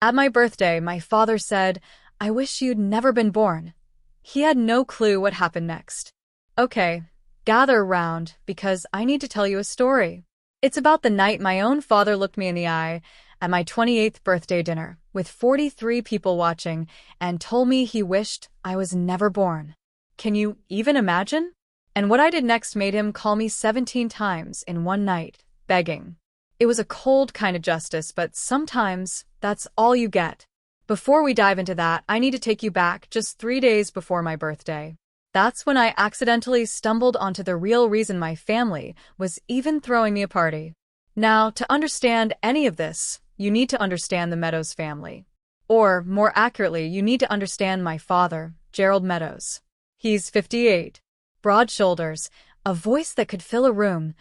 At my birthday, my father said, "I wish you'd never been born." He had no clue what happened next. Okay, gather round, because I need to tell you a story. It's about the night my own father looked me in the eye at my 28th birthday dinner, with 43 people watching, and told me he wished I was never born. Can you even imagine? And what I did next made him call me 17 times in one night, begging. It was a cold kind of justice, but sometimes that's all you get. Before we dive into that, I need to take you back just 3 days before my birthday. That's when I accidentally stumbled onto the real reason my family was even throwing me a party. Now, to understand any of this, you need to understand the Meadows family. Or, more accurately, you need to understand my father, Gerald Meadows. He's 58. Broad shoulders, a voice that could fill a room,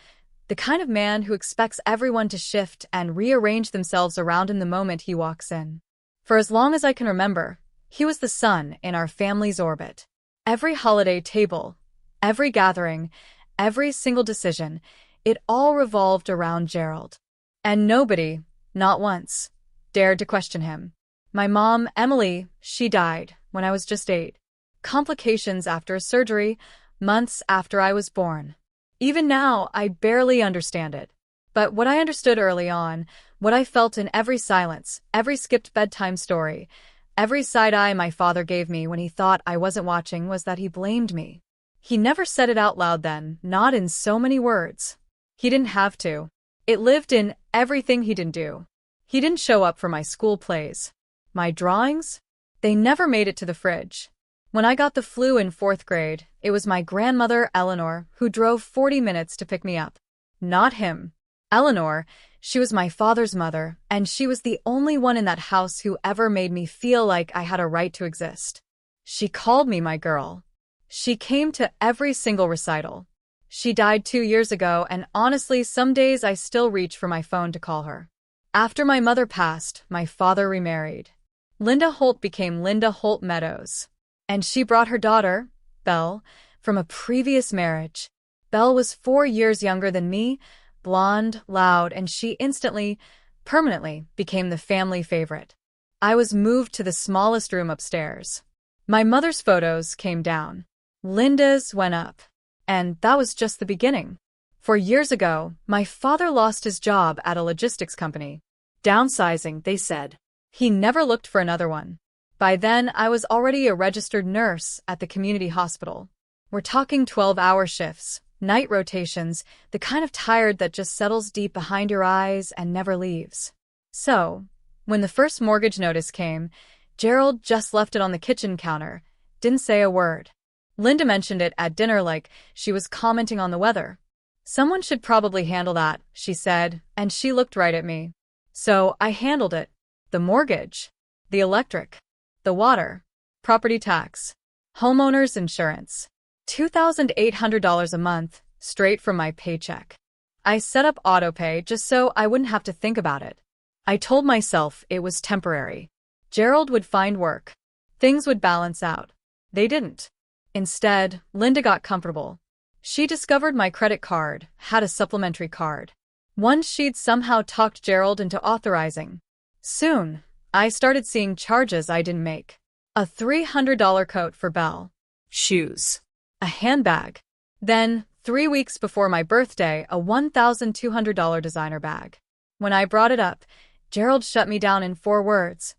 the kind of man who expects everyone to shift and rearrange themselves around him the moment he walks in. For as long as I can remember, he was the sun in our family's orbit. Every holiday table, every gathering, every single decision, it all revolved around Gerald. And nobody, not once, dared to question him. My mom, Emily, she died when I was just 8. Complications after a surgery, months after I was born. Even now, I barely understand it. But what I understood early on, what I felt in every silence, every skipped bedtime story, every side eye my father gave me when he thought I wasn't watching was that he blamed me. He never said it out loud then, not in so many words. He didn't have to. It lived in everything he didn't do. He didn't show up for my school plays. My drawings? They never made it to the fridge. When I got the flu in 4th grade, it was my grandmother, Eleanor, who drove 40 minutes to pick me up. Not him. Eleanor, she was my father's mother, and she was the only one in that house who ever made me feel like I had a right to exist. She called me my girl. She came to every single recital. She died 2 years ago, and honestly, some days I still reach for my phone to call her. After my mother passed, my father remarried. Linda Holt became Linda Holt Meadows. And she brought her daughter, Belle, from a previous marriage. Belle was 4 years younger than me, blonde, loud, and she instantly, permanently became the family favorite. I was moved to the smallest room upstairs. My mother's photos came down. Linda's went up. And that was just the beginning. 4 years ago, my father lost his job at a logistics company. Downsizing, they said. He never looked for another one. By then, I was already a registered nurse at the community hospital. We're talking 12-hour shifts, night rotations, the kind of tired that just settles deep behind your eyes and never leaves. So, when the first mortgage notice came, Gerald just left it on the kitchen counter, didn't say a word. Linda mentioned it at dinner like she was commenting on the weather. "Someone should probably handle that," she said, and she looked right at me. So I handled it. The mortgage, the electric, the water, property tax, homeowner's insurance, $2,800 a month, straight from my paycheck. I set up autopay just so I wouldn't have to think about it. I told myself it was temporary. Gerald would find work. Things would balance out. They didn't. Instead, Linda got comfortable. She discovered my credit card, had a supplementary card. One she'd somehow talked Gerald into authorizing. Soon, I started seeing charges I didn't make. A $300 coat for Belle. Shoes. A handbag. Then, 3 weeks before my birthday, a $1,200 designer bag. When I brought it up, Gerald shut me down in 4 words.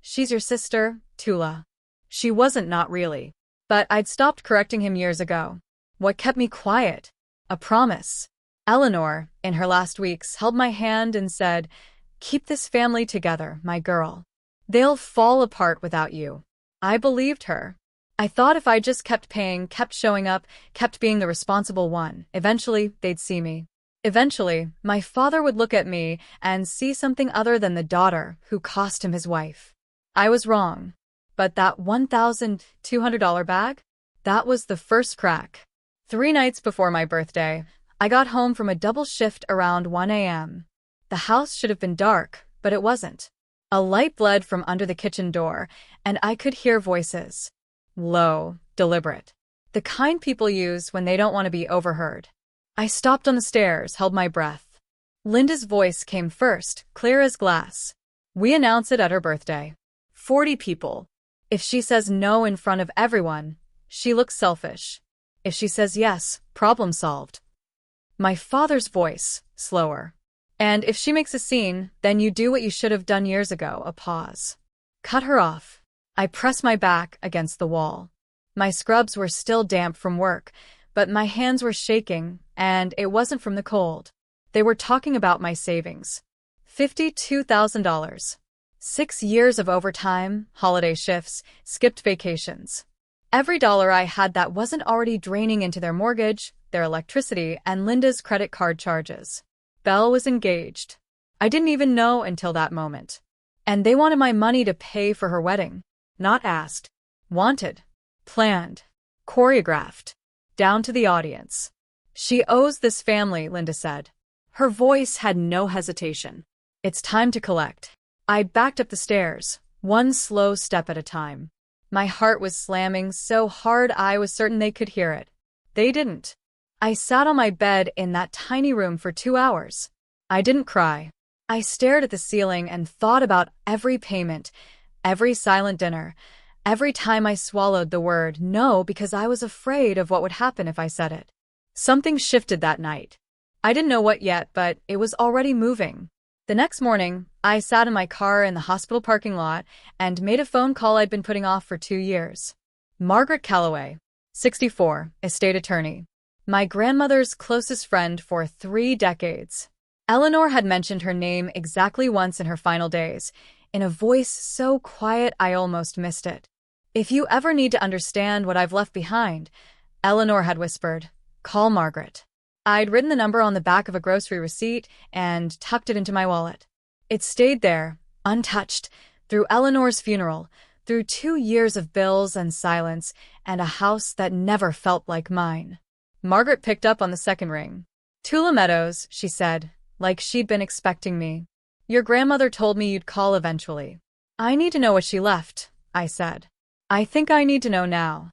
"She's your sister, Tula." She wasn't, not really. But I'd stopped correcting him years ago. What kept me quiet? A promise. Eleanor, in her last weeks, held my hand and said, "Keep this family together, my girl. They'll fall apart without you." I believed her. I thought if I just kept paying, kept showing up, kept being the responsible one, eventually they'd see me. Eventually, my father would look at me and see something other than the daughter who cost him his wife. I was wrong. But that $1,200 bag? That was the first crack. 3 nights before my birthday, I got home from a double shift around 1 a.m. The house should have been dark, but it wasn't. A light bled from under the kitchen door, and I could hear voices. Low, deliberate. The kind people use when they don't want to be overheard. I stopped on the stairs, held my breath. Linda's voice came first, clear as glass. We announce it at her birthday. 40 people. If she says no in front of everyone, she looks selfish. If she says yes, problem solved. My father's voice, slower. And if she makes a scene, then you do what you should have done years ago, a pause. Cut her off. I press my back against the wall. My scrubs were still damp from work, but my hands were shaking, and it wasn't from the cold. They were talking about my savings. $52,000. 6 years of overtime, holiday shifts, skipped vacations. Every dollar I had that wasn't already draining into their mortgage, their electricity, and Linda's credit card charges. Belle was engaged. I didn't even know until that moment. And they wanted my money to pay for her wedding. Not asked. Wanted. Planned. Choreographed. Down to the audience. She owes this family, Linda said. Her voice had no hesitation. It's time to collect. I backed up the stairs, one slow step at a time. My heart was slamming so hard I was certain they could hear it. They didn't. I sat on my bed in that tiny room for 2 hours. I didn't cry. I stared at the ceiling and thought about every payment, every silent dinner, every time I swallowed the word no because I was afraid of what would happen if I said it. Something shifted that night. I didn't know what yet, but it was already moving. The next morning, I sat in my car in the hospital parking lot and made a phone call I'd been putting off for 2 years. Margaret Calloway, 64, estate attorney. My grandmother's closest friend for 3 decades. Eleanor had mentioned her name exactly once in her final days, in a voice so quiet I almost missed it. If you ever need to understand what I've left behind, Eleanor had whispered, call Margaret. I'd written the number on the back of a grocery receipt and tucked it into my wallet. It stayed there, untouched, through Eleanor's funeral, through 2 years of bills and silence, and a house that never felt like mine. Margaret picked up on the second ring. Tula Meadows, she said, like she'd been expecting me. Your grandmother told me you'd call eventually. I need to know what she left, I said. I think I need to know now.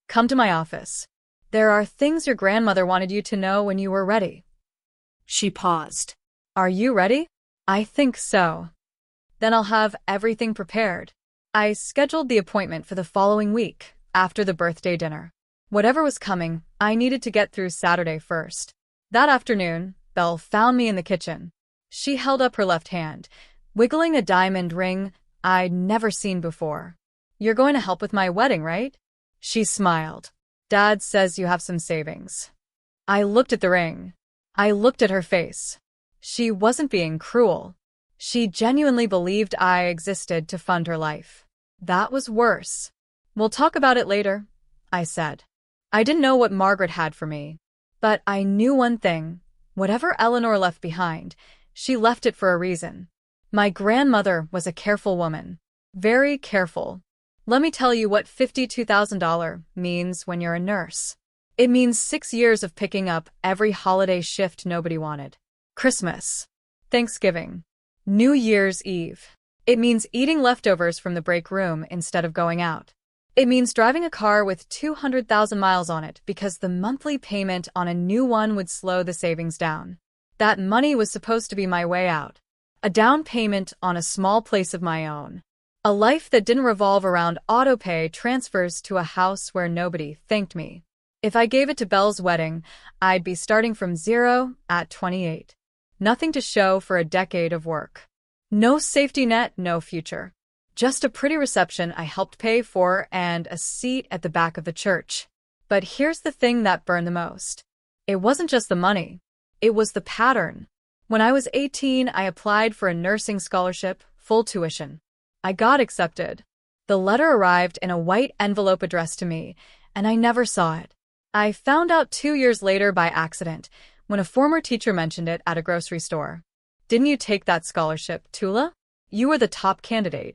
Come to my office. There are things your grandmother wanted you to know when you were ready. She paused. Are you ready? I think so. Then I'll have everything prepared. I scheduled the appointment for the following week, after the birthday dinner. Whatever was coming, I needed to get through Saturday first. That afternoon, Belle found me in the kitchen. She held up her left hand, wiggling a diamond ring I'd never seen before. You're going to help with my wedding, right? She smiled. Dad says you have some savings. I looked at the ring. I looked at her face. She wasn't being cruel. She genuinely believed I existed to fund her life. That was worse. We'll talk about it later, I said. I didn't know what Margaret had for me. But I knew one thing. Whatever Eleanor left behind, she left it for a reason. My grandmother was a careful woman. Very careful. Let me tell you what $52,000 means when you're a nurse. It means 6 years of picking up every holiday shift nobody wanted. Christmas. Thanksgiving. New Year's Eve. It means eating leftovers from the break room instead of going out. It means driving a car with 200,000 miles on it because the monthly payment on a new one would slow the savings down. That money was supposed to be my way out. A down payment on a small place of my own. A life that didn't revolve around autopay transfers to a house where nobody thanked me. If I gave it to Belle's wedding, I'd be starting from zero at 28. Nothing to show for a decade of work. No safety net, no future. Just a pretty reception I helped pay for and a seat at the back of the church. But here's the thing that burned the most. It wasn't just the money. It was the pattern. When I was 18, I applied for a nursing scholarship, full tuition. I got accepted. The letter arrived in a white envelope addressed to me, and I never saw it. I found out 2 years later by accident, when a former teacher mentioned it at a grocery store. Didn't you take that scholarship, Tula? You were the top candidate.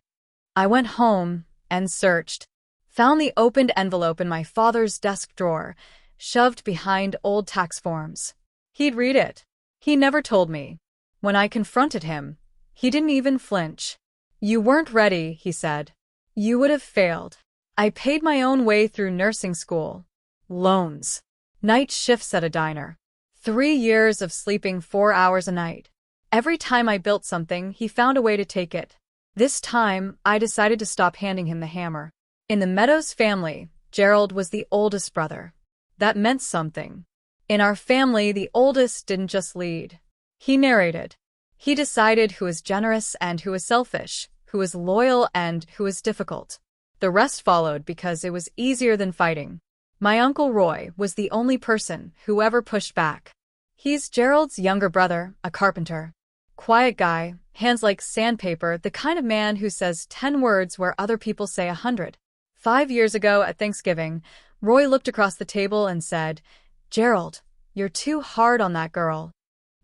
I went home and searched. Found the opened envelope in my father's desk drawer, shoved behind old tax forms. He'd read it. He never told me. When I confronted him, he didn't even flinch. You weren't ready, he said. You would have failed. I paid my own way through nursing school. Loans. Night shifts at a diner. 3 years of sleeping 4 hours a night. Every time I built something, he found a way to take it. This time, I decided to stop handing him the hammer. In the Meadows family, Gerald was the oldest brother. That meant something. In our family, the oldest didn't just lead. He narrated. He decided who was generous and who was selfish, who was loyal and who was difficult. The rest followed because it was easier than fighting. My Uncle Roy was the only person who ever pushed back. He's Gerald's younger brother, a carpenter. Quiet guy, hands like sandpaper, the kind of man who says 10 words where other people say 100. 5 years ago at Thanksgiving, Roy looked across the table and said, "Gerald, you're too hard on that girl."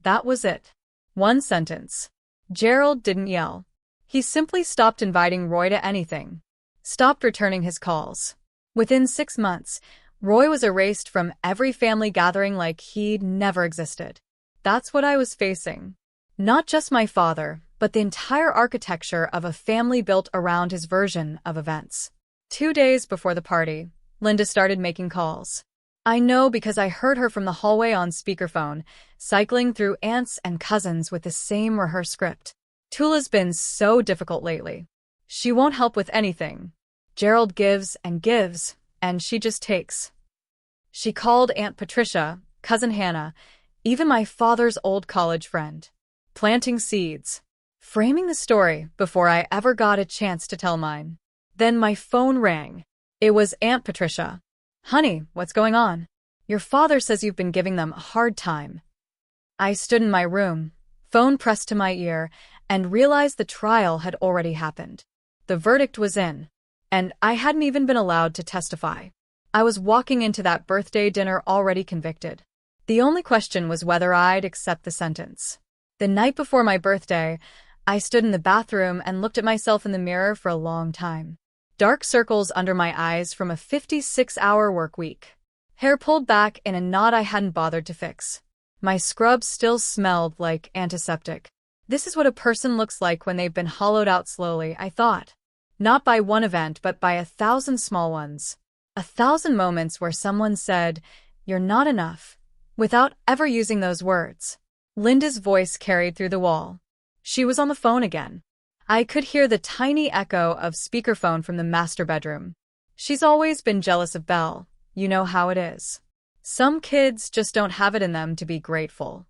That was it. One sentence. Gerald didn't yell. He simply stopped inviting Roy to anything. Stopped returning his calls. Within 6 months, Roy was erased from every family gathering like he'd never existed. That's what I was facing. Not just my father, but the entire architecture of a family built around his version of events. 2 days before the party, Linda started making calls. I know because I heard her from the hallway on speakerphone, cycling through aunts and cousins with the same rehearsed script. Tula's been so difficult lately. She won't help with anything. Gerald gives, and she just takes. She called Aunt Patricia, Cousin Hannah, even my father's old college friend. Planting seeds. Framing the story before I ever got a chance to tell mine. Then my phone rang. It was Aunt Patricia. "Honey, what's going on? Your father says you've been giving them a hard time." I stood in my room, phone pressed to my ear, and realized the trial had already happened. The verdict was in, and I hadn't even been allowed to testify. I was walking into that birthday dinner already convicted. The only question was whether I'd accept the sentence. The night before my birthday, I stood in the bathroom and looked at myself in the mirror for a long time. Dark circles under my eyes from a 56-hour work week. Hair pulled back in a knot I hadn't bothered to fix. My scrub still smelled like antiseptic. This is what a person looks like when they've been hollowed out slowly, I thought. Not by one event, but by 1,000 small ones. 1,000 moments where someone said, "You're not enough," without ever using those words. Linda's voice carried through the wall. She was on the phone again. I could hear the tiny echo of speakerphone from the master bedroom. She's always been jealous of Belle. You know how it is. Some kids just don't have it in them to be grateful.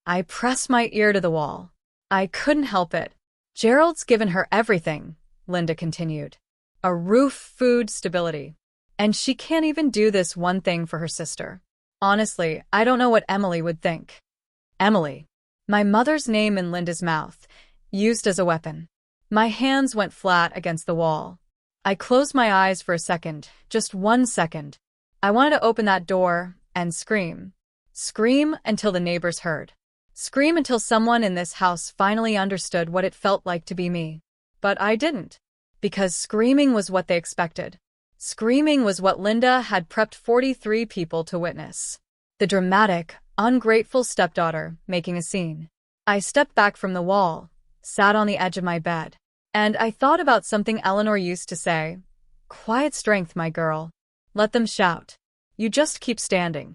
I pressed my ear to the wall. I couldn't help it. "Gerald's given her everything," Linda continued. "A roof, food, stability. And she can't even do this one thing for her sister. Honestly, I don't know what Emily would think." Emily. My mother's name in Linda's mouth, used as a weapon. My hands went flat against the wall. I closed my eyes for a second, just 1 second. I wanted to open that door and scream. Scream until the neighbors heard. Scream until someone in this house finally understood what it felt like to be me. But I didn't. Because screaming was what they expected. Screaming was what Linda had prepped 43 people to witness. The dramatic, ungrateful stepdaughter making a scene. I stepped back from the wall, sat on the edge of my bed, and I thought about something Eleanor used to say. "Quiet strength, my girl. Let them shout. You just keep standing."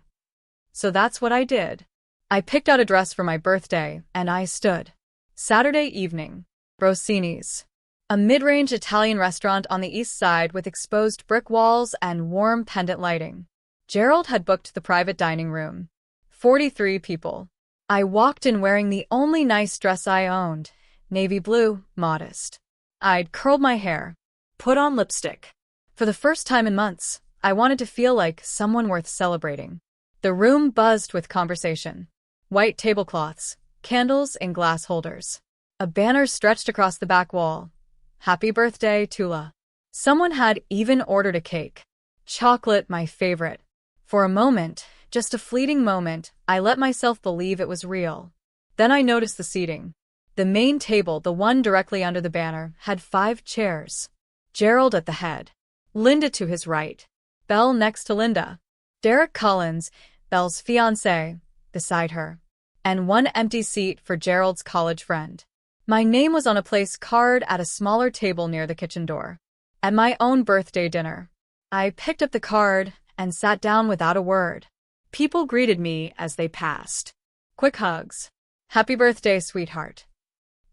So that's what I did. I picked out a dress for my birthday, and I stood. Saturday evening. Rossini's. A mid-range Italian restaurant on the east side with exposed brick walls and warm pendant lighting. Gerald had booked the private dining room. 43 people. I walked in wearing the only nice dress I owned, navy blue, modest. I'd curled my hair, put on lipstick. For the first time in months, I wanted to feel like someone worth celebrating. The room buzzed with conversation. White tablecloths, candles in glass holders. A banner stretched across the back wall. "Happy birthday, Tula." Someone had even ordered a cake. Chocolate, my favorite. For a moment, just a fleeting moment, I let myself believe it was real. Then I noticed the seating. The main table, the one directly under the banner, had 5 chairs. Gerald at the head. Linda to his right. Belle next to Linda. Derek Collins, Belle's fiancé, beside her. And one empty seat for Gerald's college friend. My name was on a place card at a smaller table near the kitchen door. At my own birthday dinner. I picked up the card and sat down without a word. People greeted me as they passed. Quick hugs. "Happy birthday, sweetheart."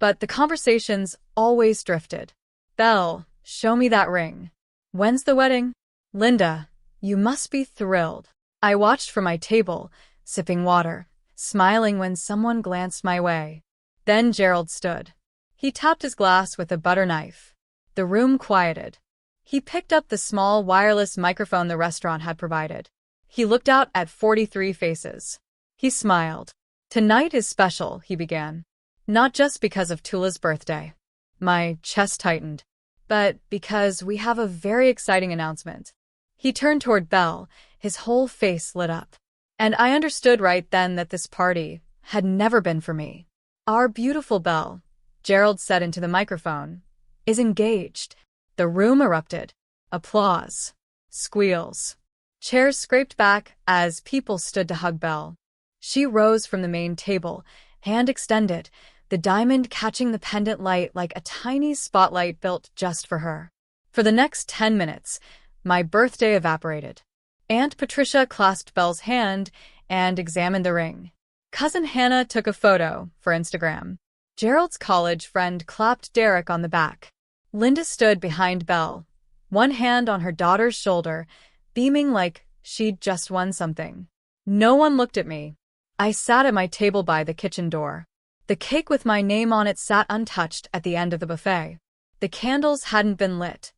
but the conversations always drifted. Belle, show me that ring. When's the wedding? Linda, you must be thrilled. I watched from my table, sipping water, smiling when someone glanced my way. Then Gerald stood. He tapped his glass with a butter knife. The room quieted. He picked up the small wireless microphone the restaurant had provided. He looked out at 43 faces. He smiled. Tonight is special, he began. Not just because of Tula's birthday. My chest tightened. But because we have a very exciting announcement. He turned toward Belle, his whole face lit up. And I understood right then that this party had never been for me. Our beautiful Belle, Gerald said into the microphone, is engaged. The room erupted. Applause. Squeals. Chairs scraped back as people stood to hug Belle. She rose from the main table, hand extended, the diamond catching the pendant light like a tiny spotlight built just for her. For the next 10 minutes, my birthday evaporated. Aunt Patricia clasped Belle's hand and examined the ring. Cousin Hannah took a photo for Instagram. Gerald's college friend clapped Derek on the back. Linda stood behind Belle, one hand on her daughter's shoulder, beaming like she'd just won something. No one looked at me. I sat at my table by the kitchen door. The cake with my name on it sat untouched at the end of the buffet. The candles hadn't been lit.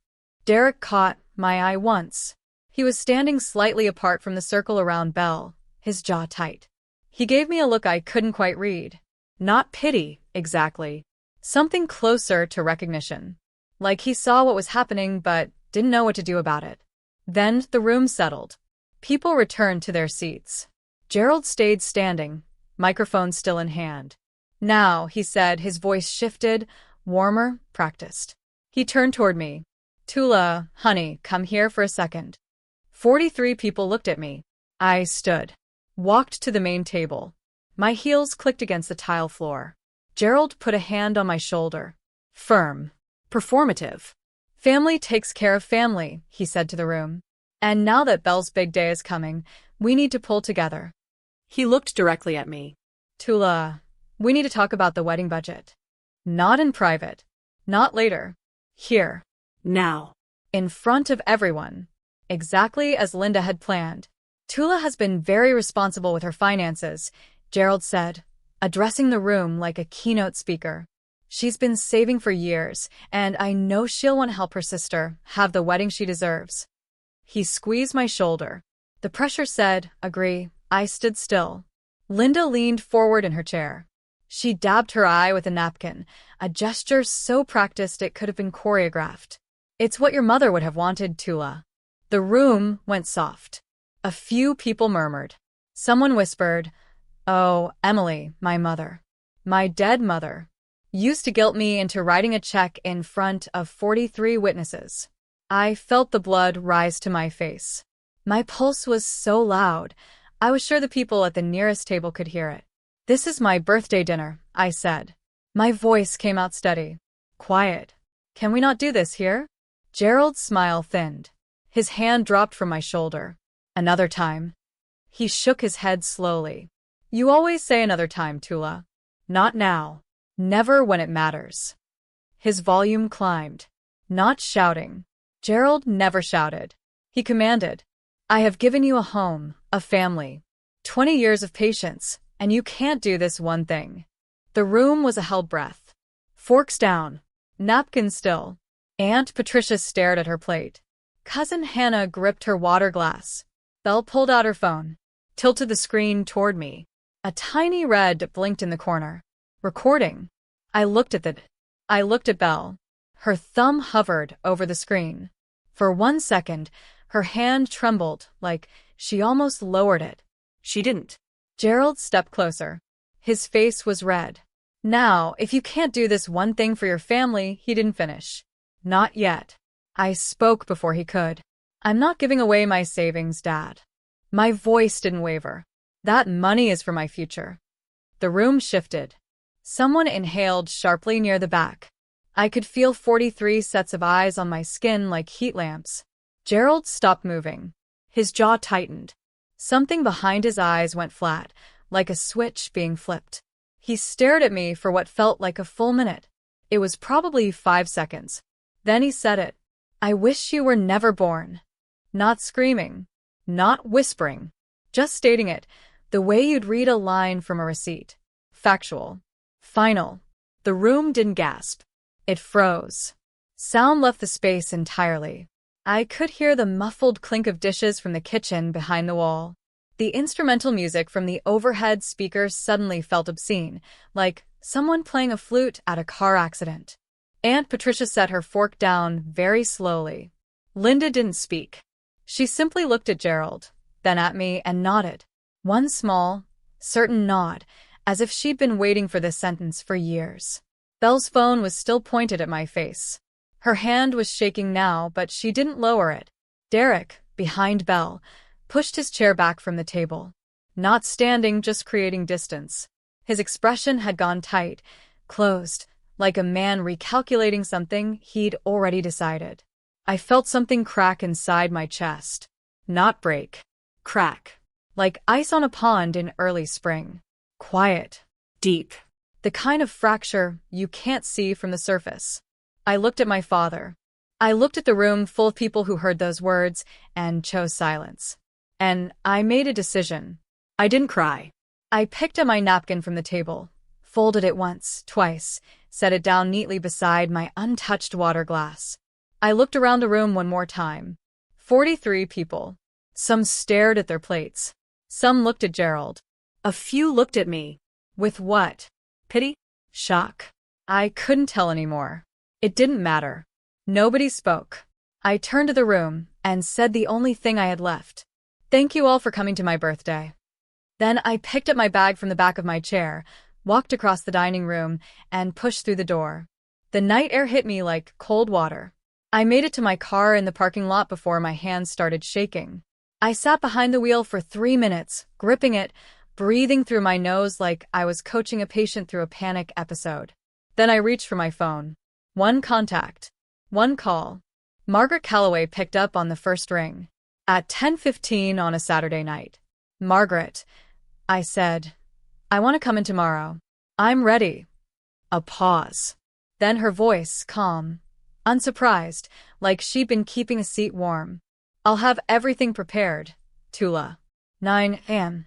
Derek caught my eye once. He was standing slightly apart from the circle around Belle, his jaw tight. He gave me a look I couldn't quite read. Not pity, exactly. Something closer to recognition. Like he saw what was happening but didn't know what to do about it. Then the room settled. People returned to their seats. Gerald stayed standing, microphone still in hand. Now, he said, his voice shifted, warmer, practiced. He turned toward me. Tula, honey, come here for a second. 43 people looked at me. I stood. Walked to the main table. My heels clicked against the tile floor. Gerald put a hand on my shoulder. Firm. Performative. Family takes care of family, he said to the room. And now that Belle's big day is coming, we need to pull together. He looked directly at me. Tula, we need to talk about the wedding budget. Not in private. Not later. Here. Now. In front of everyone. Exactly as Linda had planned. Tula has been very responsible with her finances, Gerald said, addressing the room like a keynote speaker. She's been saving for years, and I know she'll want to help her sister have the wedding she deserves. He squeezed my shoulder. The pressure said, agree. I stood still. Linda leaned forward in her chair. She dabbed her eye with a napkin, a gesture so practiced it could have been choreographed. It's what your mother would have wanted, Tula. The room went soft. A few people murmured. Someone whispered, oh, Emily, my mother. My dead mother. Used to guilt me into writing a check in front of 43 witnesses. I felt the blood rise to my face. My pulse was so loud, I was sure the people at the nearest table could hear it. This is my birthday dinner, I said. My voice came out steady. Quiet. Can we not do this here? Gerald's smile thinned. His hand dropped from my shoulder. Another time. He shook his head slowly. You always say another time, Tula. Not now. Never when it matters. His volume climbed. Not shouting. Gerald never shouted. He commanded. I have given you a home, a family. 20 years of patience, and you can't do this one thing. The room was a held breath. Forks down. Napkins still. Aunt Patricia stared at her plate. Cousin Hannah gripped her water glass. Belle pulled out her phone. Tilted the screen toward me. A tiny red blinked in the corner. Recording. I looked at Belle. Her thumb hovered over the screen. For 1 second, her hand trembled like she almost lowered it. She didn't. Gerald stepped closer. His face was red. Now, if you can't do this one thing for your family, he didn't finish. Not yet. I spoke before he could. I'm not giving away my savings, Dad. My voice didn't waver. That money is for my future. The room shifted. Someone inhaled sharply near the back. I could feel 43 sets of eyes on my skin like heat lamps. Gerald stopped moving. His jaw tightened. Something behind his eyes went flat, like a switch being flipped. He stared at me for what felt like a full minute. It was probably 5 seconds. Then he said it. I wish you were never born. Not screaming. Not whispering. Just stating it, the way you'd read a line from a receipt. Factual. Final. The room didn't gasp. It froze. Sound left the space entirely. I could hear the muffled clink of dishes from the kitchen behind the wall. The instrumental music from the overhead speakers suddenly felt obscene, like someone playing a flute at a car accident. Aunt Patricia set her fork down very slowly. Linda didn't speak. She simply looked at Gerald, then at me and nodded. One small, certain nod, as if she'd been waiting for this sentence for years. Belle's phone was still pointed at my face. Her hand was shaking now, but she didn't lower it. Derek, behind Belle, pushed his chair back from the table. Not standing, just creating distance. His expression had gone tight, closed, like a man recalculating something he'd already decided. I felt something crack inside my chest. Not break. Crack. Like ice on a pond in early spring. Quiet. Deep. The kind of fracture you can't see from the surface. I looked at my father. I looked at the room full of people who heard those words and chose silence. And I made a decision. I didn't cry. I picked up my napkin from the table, folded it once, twice, set it down neatly beside my untouched water glass. I looked around the room one more time. 43 people. Some stared at their plates. Some looked at Gerald. A few looked at me. With what? Pity? Shock? I couldn't tell anymore. It didn't matter. Nobody spoke. I turned to the room and said the only thing I had left. Thank you all for coming to my birthday. Then I picked up my bag from the back of my chair, walked across the dining room, and pushed through the door. The night air hit me like cold water. I made it to my car in the parking lot before my hands started shaking. I sat behind the wheel for 3 minutes, gripping it, breathing through my nose like I was coaching a patient through a panic episode. Then I reached for my phone. One contact. One call. Margaret Calloway picked up on the first ring. At 10:15 on a Saturday night. Margaret, I said, I want to come in tomorrow. I'm ready. A pause. Then her voice, calm, unsurprised, like she'd been keeping a seat warm. I'll have everything prepared, Tula. 9 a.m.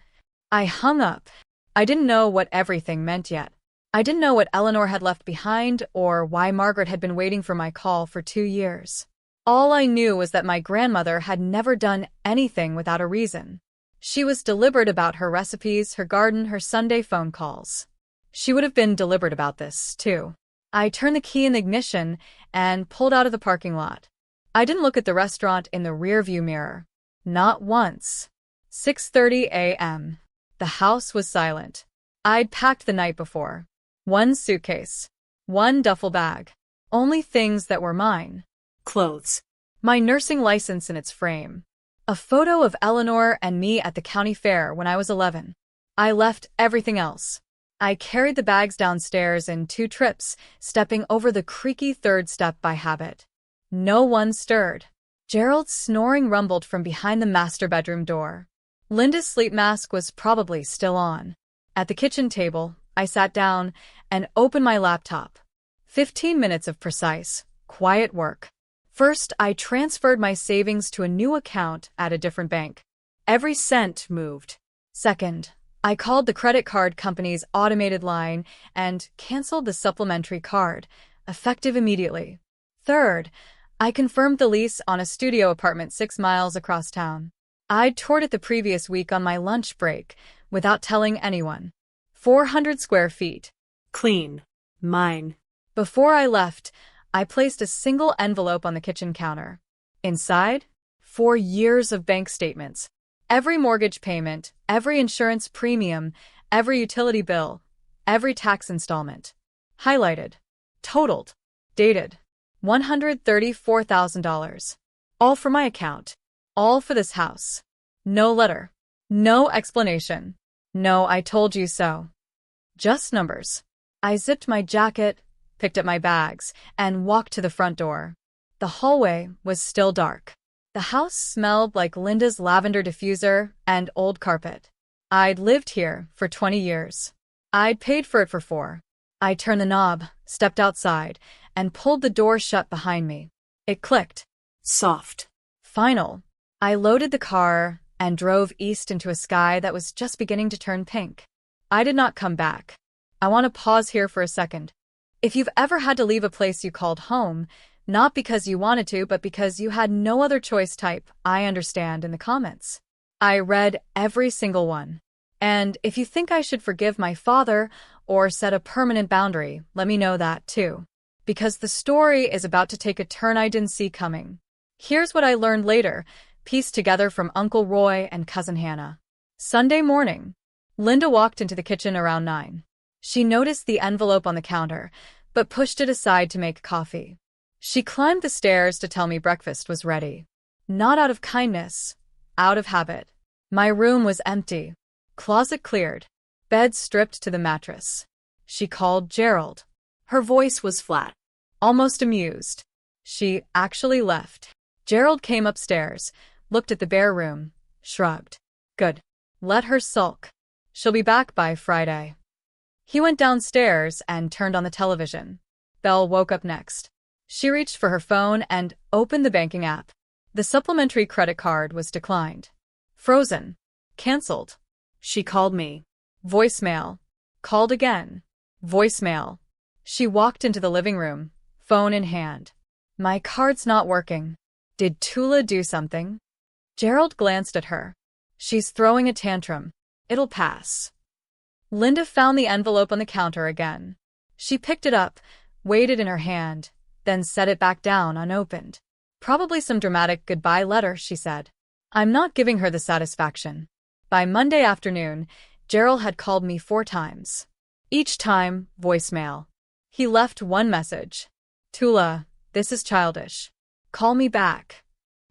I hung up. I didn't know what everything meant yet. I didn't know what Eleanor had left behind or why Margaret had been waiting for my call for 2 years. All I knew was that my grandmother had never done anything without a reason. She was deliberate about her recipes, her garden, her Sunday phone calls. She would have been deliberate about this, too. I turned the key in the ignition and pulled out of the parking lot. I didn't look at the restaurant in the rearview mirror. Not once. 6:30 a.m. The house was silent. I'd packed the night before. One suitcase. One duffel bag. Only things that were mine. Clothes. My nursing license in its frame. A photo of Eleanor and me at the county fair when I was 11. I left everything else. I carried the bags downstairs in 2 trips, stepping over the creaky 3rd step by habit. No one stirred. Gerald's snoring rumbled from behind the master bedroom door. Linda's sleep mask was probably still on. At the kitchen table, I sat down and opened my laptop. 15 minutes of precise, quiet work. First, I transferred my savings to a new account at a different bank. Every cent moved. Second, I called the credit card company's automated line and canceled the supplementary card, effective immediately. Third, I confirmed the lease on a studio apartment 6 miles across town. I'd toured it the previous week on my lunch break, without telling anyone. 400 square feet. Clean. Mine. Before I left, I placed a single envelope on the kitchen counter. Inside, 4 years of bank statements. Every mortgage payment, every insurance premium, every utility bill, every tax installment. Highlighted. Totaled. Dated. $134,000. All for my account. All for this house. No letter. No explanation. No, I told you so. Just numbers. I zipped my jacket, picked up my bags, and walked to the front door. The hallway was still dark. The house smelled like Linda's lavender diffuser and old carpet. I'd lived here for 20 years. I'd paid for it for 4. I turned the knob, stepped outside, and pulled the door shut behind me. It clicked. Soft. Final. I loaded the car and drove east into a sky that was just beginning to turn pink. I did not come back. I want to pause here for a second. If you've ever had to leave a place you called home, not because you wanted to, but because you had no other choice, type "I understand" in the comments. I read every single one. And if you think I should forgive my father or set a permanent boundary, let me know that too. Because the story is about to take a turn I didn't see coming. Here's what I learned later, pieced together from Uncle Roy and Cousin Hannah. Sunday morning. Linda walked into the kitchen around 9. She noticed the envelope on the counter, but pushed it aside to make coffee. She climbed the stairs to tell me breakfast was ready. Not out of kindness, out of habit. My room was empty. Closet cleared. Bed stripped to the mattress. She called Gerald. Her voice was flat. Almost amused. She actually left. Gerald came upstairs, looked at the bare room, shrugged. Good. Let her sulk. She'll be back by Friday. He went downstairs and turned on the television. Belle woke up next. She reached for her phone and opened the banking app. The supplementary credit card was declined. Frozen. Cancelled. She called me. Voicemail. Called again. Voicemail. She walked into the living room, phone in hand. My card's not working. Did Tula do something? Gerald glanced at her. She's throwing a tantrum. It'll pass. Linda found the envelope on the counter again. She picked it up, weighed it in her hand, then set it back down unopened. Probably some dramatic goodbye letter, she said. I'm not giving her the satisfaction. By Monday afternoon, Gerald had called me 4 times. Each time, voicemail. He left one message. Tula, this is childish. Call me back.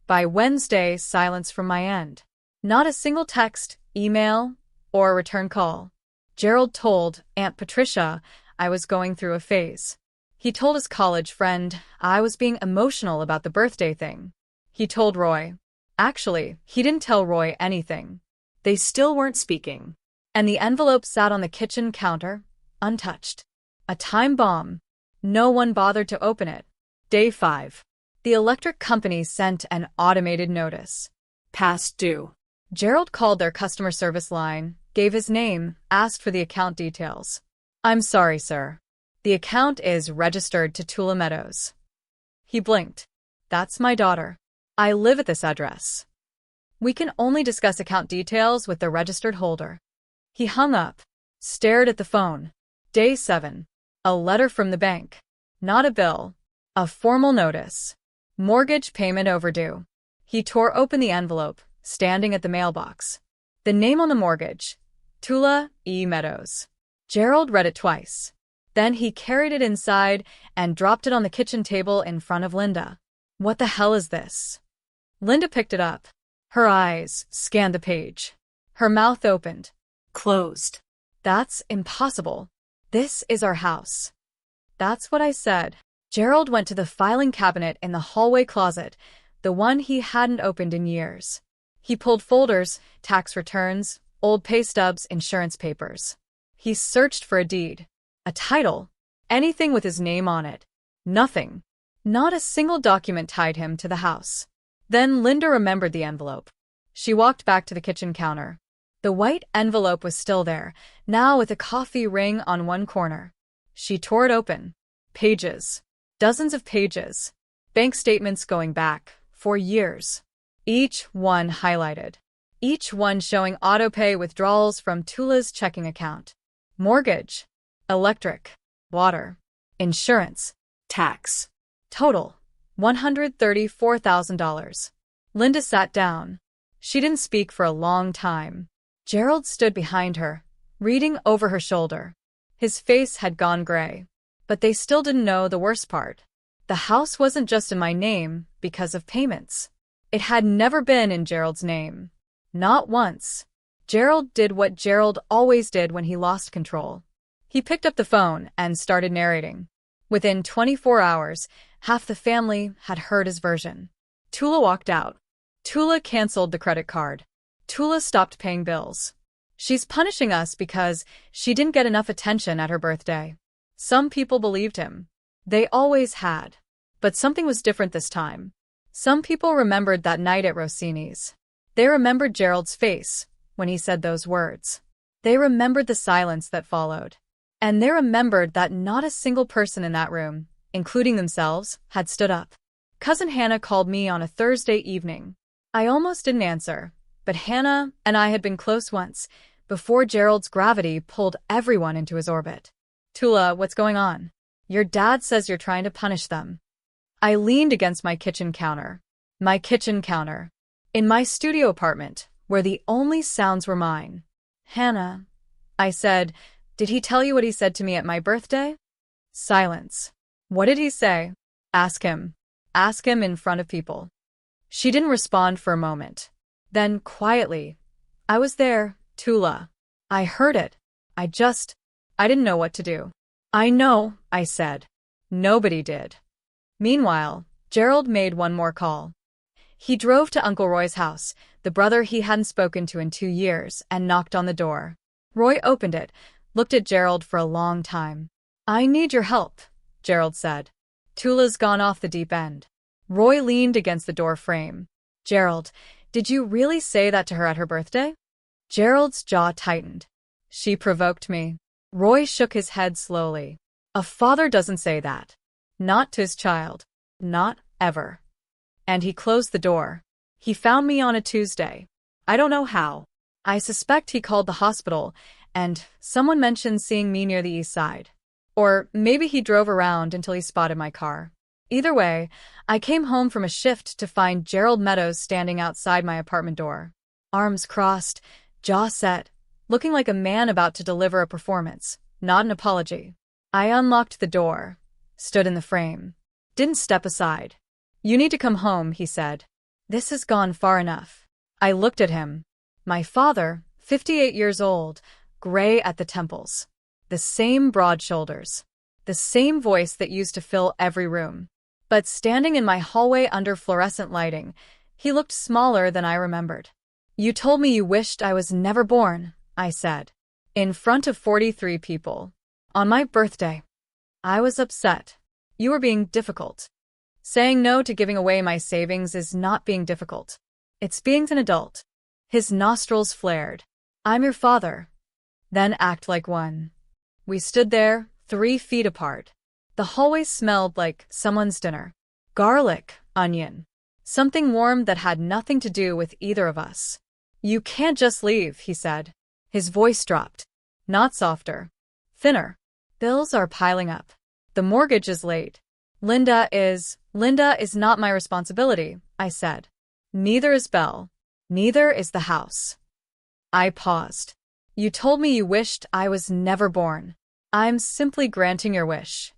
By Wednesday, silence from my end. Not a single text, email, or return call. Gerald told Aunt Patricia I was going through a phase. He told his college friend I was being emotional about the birthday thing. He told Roy. Actually, he didn't tell Roy anything. They still weren't speaking. And the envelope sat on the kitchen counter, untouched. A time bomb. No one bothered to open it. Day 5. The electric company sent an automated notice. Past due. Gerald called their customer service line, gave his name, asked for the account details. I'm sorry, sir. The account is registered to Tula Meadows. He blinked. That's my daughter. I live at this address. We can only discuss account details with the registered holder. He hung up, stared at the phone. Day 7. A letter from the bank. Not a bill. A formal notice. Mortgage payment overdue. He tore open the envelope, standing at the mailbox. The name on the mortgage. Tula E. Meadows. Gerald read it twice. Then he carried it inside and dropped it on the kitchen table in front of Linda. What the hell is this? Linda picked it up. Her eyes scanned the page. Her mouth opened. Closed. That's impossible. This is our house. That's what I said. Gerald went to the filing cabinet in the hallway closet, the one he hadn't opened in years. He pulled folders, tax returns, old pay stubs, insurance papers. He searched for a deed, a title, anything with his name on it. Nothing. Not a single document tied him to the house. Then Linda remembered the envelope. She walked back to the kitchen counter. The white envelope was still there, now with a coffee ring on one corner. She tore it open. Pages. Dozens of pages. Bank statements going back for years. Each one highlighted. Each one showing autopay withdrawals from Tula's checking account. Mortgage. Electric. Water. Insurance. Tax. Total. $134,000. Linda sat down. She didn't speak for a long time. Gerald stood behind her, reading over her shoulder. His face had gone gray. But they still didn't know the worst part. The house wasn't just in my name because of payments. It had never been in Gerald's name. Not once. Gerald did what Gerald always did when he lost control. He picked up the phone and started narrating. Within 24 hours, half the family had heard his version. Tula walked out. Tula canceled the credit card. Tula stopped paying bills. She's punishing us because she didn't get enough attention at her birthday. Some people believed him. They always had. But something was different this time. Some people remembered that night at Rossini's. They remembered Gerald's face when he said those words. They remembered the silence that followed. And they remembered that not a single person in that room, including themselves, had stood up. Cousin Hannah called me on a Thursday evening. I almost didn't answer, but Hannah and I had been close once, before Gerald's gravity pulled everyone into his orbit. Tula, what's going on? Your dad says you're trying to punish them. I leaned against my kitchen counter. My kitchen counter. In my studio apartment, where the only sounds were mine. Hannah, I said, did he tell you what he said to me at my birthday? Silence. What did he say? Ask him. Ask him in front of people. She didn't respond for a moment. Then, quietly, I was there, Tula. I heard it. I didn't know what to do. I know, I said. Nobody did. Meanwhile, Gerald made one more call. He drove to Uncle Roy's house, the brother he hadn't spoken to in 2 years, and knocked on the door. Roy opened it, looked at Gerald for a long time. I need your help, Gerald said. Tula's gone off the deep end. Roy leaned against the door frame. Gerald, did you really say that to her at her birthday? Gerald's jaw tightened. She provoked me. Roy shook his head slowly. A father doesn't say that. Not to his child. Not ever. And he closed the door. He found me on a Tuesday. I don't know how. I suspect he called the hospital, and someone mentioned seeing me near the east side. Or maybe he drove around until he spotted my car. Either way, I came home from a shift to find Gerald Meadows standing outside my apartment door. Arms crossed, jaw set, looking like a man about to deliver a performance, not an apology. I unlocked the door, stood in the frame, didn't step aside. You need to come home, he said. This has gone far enough. I looked at him. My father, 58 years old, gray at the temples. The same broad shoulders. The same voice that used to fill every room. But standing in my hallway under fluorescent lighting, he looked smaller than I remembered. You told me you wished I was never born, I said. In front of 43 people. On my birthday. I was upset. You were being difficult. Saying no to giving away my savings is not being difficult. It's being an adult. His nostrils flared. I'm your father. Then act like one. We stood there, 3 feet apart. The hallway smelled like someone's dinner. Garlic, onion. Something warm that had nothing to do with either of us. You can't just leave, he said. His voice dropped. Not softer. Thinner. Bills are piling up. The mortgage is late. Linda is not my responsibility, I said. Neither is Belle. Neither is the house. I paused. You told me you wished I was never born. I'm simply granting your wish.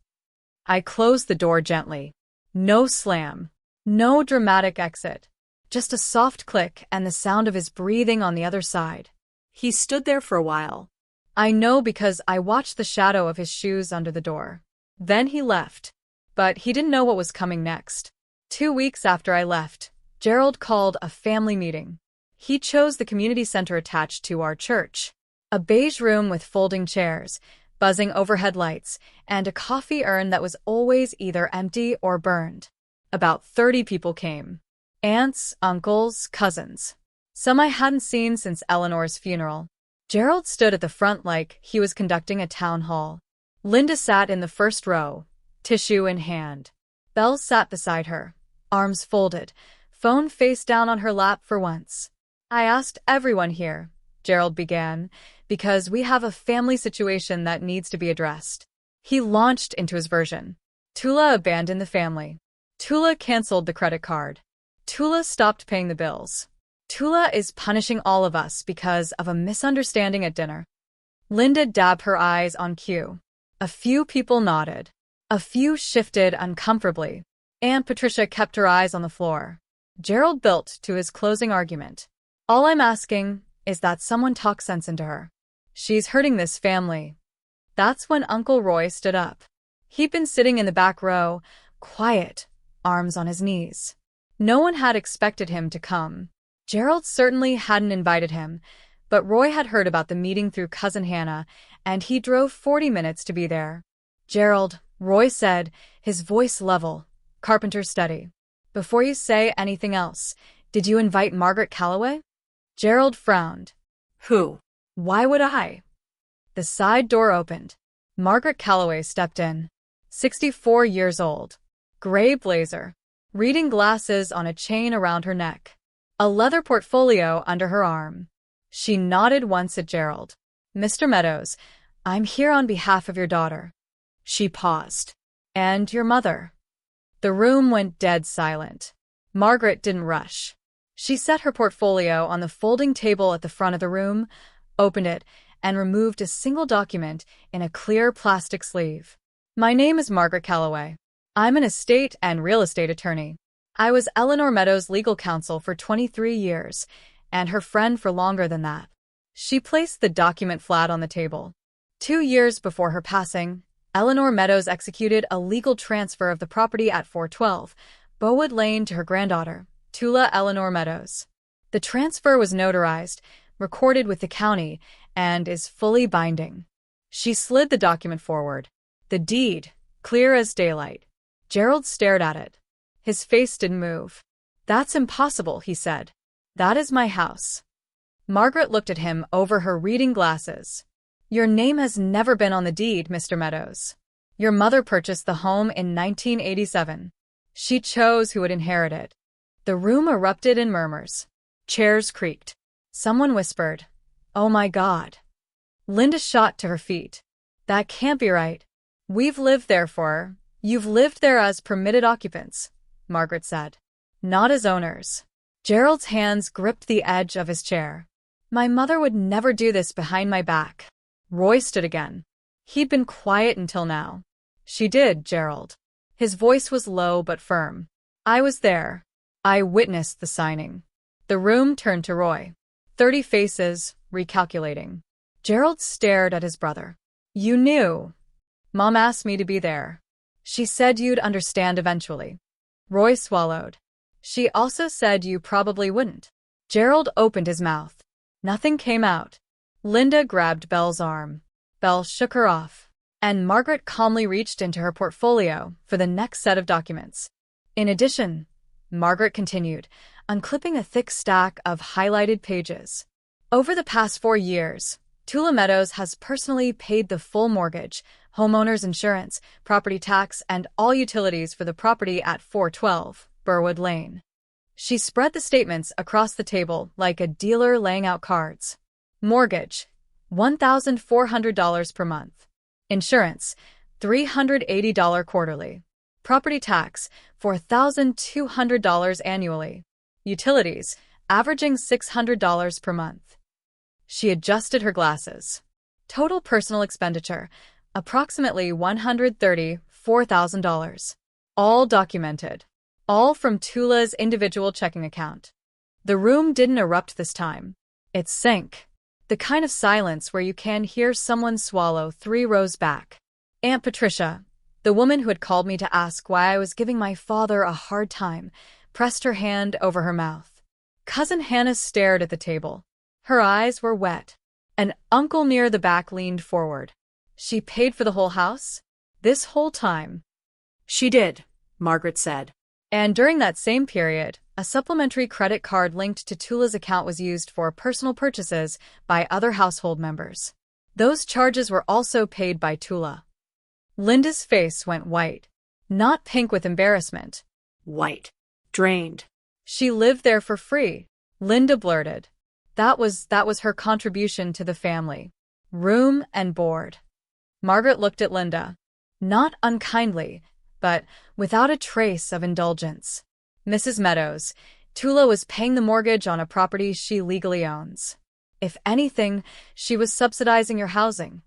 I closed the door gently. No slam. No dramatic exit. Just a soft click and the sound of his breathing on the other side. He stood there for a while. I know because I watched the shadow of his shoes under the door. Then he left. But he didn't know what was coming next. 2 weeks after I left, Gerald called a family meeting. He chose the community center attached to our church. A beige room with folding chairs, buzzing overhead lights, and a coffee urn that was always either empty or burned. About 30 people came. Aunts, uncles, cousins. Some I hadn't seen since Eleanor's funeral. Gerald stood at the front like he was conducting a town hall. Linda sat in the first row, tissue in hand. Belle sat beside her, arms folded, phone face down on her lap for once. I asked everyone here, Gerald began, because we have a family situation that needs to be addressed. He launched into his version. Tula abandoned the family. Tula canceled the credit card. Tula stopped paying the bills. Tula is punishing all of us because of a misunderstanding at dinner. Linda dabbed her eyes on cue. A few people nodded. A few shifted uncomfortably. Aunt Patricia kept her eyes on the floor. Gerald built to his closing argument. All I'm asking is that someone talk sense into her. She's hurting this family. That's when Uncle Roy stood up. He'd been sitting in the back row, quiet, arms on his knees. No one had expected him to come. Gerald certainly hadn't invited him, But Roy had heard about the meeting through Cousin Hannah, and he drove 40 minutes to be there. "Gerald," Roy said, his voice level, Carpenter steady. "Before you say anything else, did you invite Margaret Calloway?" Gerald frowned. Who? "Why would I?" The side door opened. Margaret Calloway stepped in. 64 years old. Gray blazer. Reading glasses on a chain around her neck. A leather portfolio under her arm. She nodded once at Gerald. "Mr. Meadows, I'm here on behalf of your daughter." She paused. "And your mother." The room went dead silent. Margaret didn't rush. She set her portfolio on the folding table at the front of the room, opened it, and removed a single document in a clear plastic sleeve. "My name is Margaret Calloway. I'm an estate and real estate attorney. I was Eleanor Meadows' legal counsel for 23 years, and her friend for longer than that." She placed the document flat on the table. 2 years before her passing, Eleanor Meadows executed a legal transfer of the property at 412 Bowood Lane to her granddaughter, Tula Eleanor Meadows. The transfer was notarized, recorded with the county, and is fully binding. She slid the document forward. The deed, clear as daylight. Gerald stared at it. His face didn't move. "That's impossible," he said. "That is my house." Margaret looked at him over her reading glasses. "Your name has never been on the deed, Mr. Meadows. Your mother purchased the home in 1987. She chose who would inherit it." The room erupted in murmurs. Chairs creaked. Someone whispered, "Oh my God." Linda shot to her feet. "That can't be right. We've lived there for..." "You've lived there as permitted occupants," Margaret said. "Not as owners." Gerald's hands gripped the edge of his chair. "My mother would never do this behind my back." Roy stood again. He'd been quiet until now. "She did, Gerald." His voice was low but firm. "I was there. I witnessed the signing." The room turned to Roy. 30 faces, recalculating. Gerald stared at his brother. "You knew." "Mom asked me to be there. She said you'd understand eventually." Roy swallowed. "She also said you probably wouldn't." Gerald opened his mouth. Nothing came out. Linda grabbed Belle's arm. Belle shook her off, and Margaret calmly reached into her portfolio for the next set of documents. "In addition," Margaret continued, unclipping a thick stack of highlighted pages. "Over the past 4 years, Tula Meadows has personally paid the full mortgage, homeowner's insurance, property tax, and all utilities for the property at 412 Burwood Lane." She spread the statements across the table like a dealer laying out cards. Mortgage, $1,400 per month. Insurance, $380 quarterly. Property tax, $4,200 annually. Utilities, averaging $600 per month. She adjusted her glasses. Total personal expenditure, approximately $134,000. All documented. All from Tula's individual checking account. The room didn't erupt this time. It sank. The kind of silence where you can hear someone swallow 3 rows back. Aunt Patricia, the woman who had called me to ask why I was giving my father a hard time, pressed her hand over her mouth. Cousin Hannah stared at the table. Her eyes were wet. An uncle near the back leaned forward. "She paid for the whole house? This whole time?" She did, Margaret said. "And during that same period, a supplementary credit card linked to Tula's account was used for personal purchases by other household members. Those charges were also paid by Tula." Linda's face went white. Not pink with embarrassment. White. Drained. "She lived there for free," Linda blurted. That was her contribution to the family. Room and board." Margaret looked at Linda. Not unkindly, but without a trace of indulgence. "Mrs. Meadows, Tula was paying the mortgage on a property she legally owns. If anything, she was subsidizing your housing."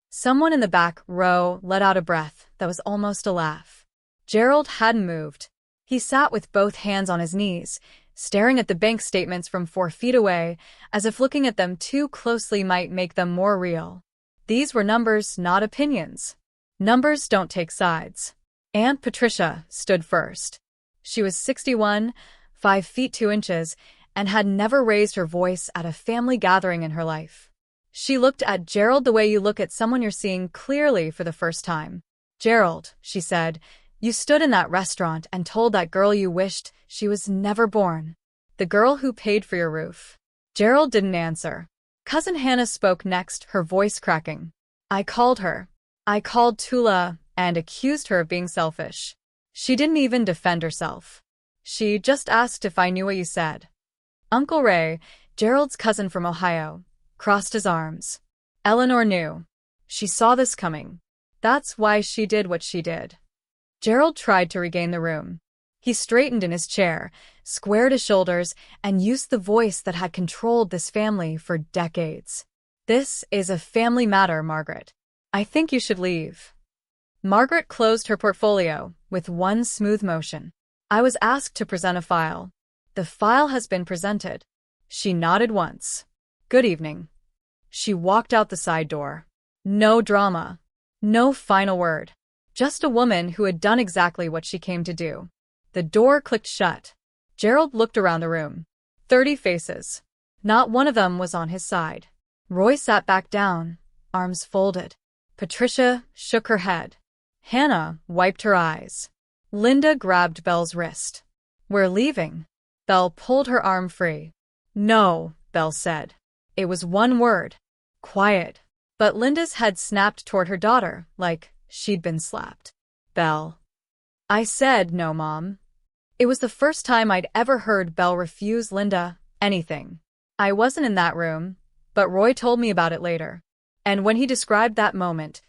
Someone in the back row let out a breath that was almost a laugh. Gerald hadn't moved. He sat with both hands on his knees, staring at the bank statements from 4 feet away, as if looking at them too closely might make them more real. These were numbers, not opinions. Numbers don't take sides. Aunt Patricia stood first. She was 61, 5 feet 2 inches, and had never raised her voice at a family gathering in her life. She looked at Gerald the way you look at someone you're seeing clearly for the first time. "Gerald," she said, "you stood in that restaurant and told that girl you wished she was never born. The girl who paid for your roof." Gerald didn't answer. Cousin Hannah spoke next, her voice cracking. "I called her. I called Tula and accused her of being selfish. She didn't even defend herself. She just asked if I knew what you said." Uncle Ray, Gerald's cousin from Ohio, crossed his arms. Eleanor knew. She saw this coming. That's why she did what she did. Gerald tried to regain the room. He straightened in his chair, squared his shoulders, and used the voice that had controlled this family for decades. "This is a family matter, Margaret. I think you should leave." Margaret closed her portfolio with one smooth motion. "I was asked to present a file. The file has been presented." She nodded once. "Good evening." She walked out the side door. No drama. No final word. Just a woman who had done exactly what she came to do. The door clicked shut. Gerald looked around the room. 30 faces. Not one of them was on his side. Roy sat back down, arms folded. Patricia shook her head. Hannah wiped her eyes. Linda grabbed Belle's wrist. "We're leaving." Belle pulled her arm free. "No," Belle said. It was one word. Quiet. But Linda's head snapped toward her daughter, like she'd been slapped. "Belle." "I said no, Mom." It was the first time I'd ever heard Belle refuse Linda anything. I wasn't in that room, but Roy told me about it later. And when he described that moment,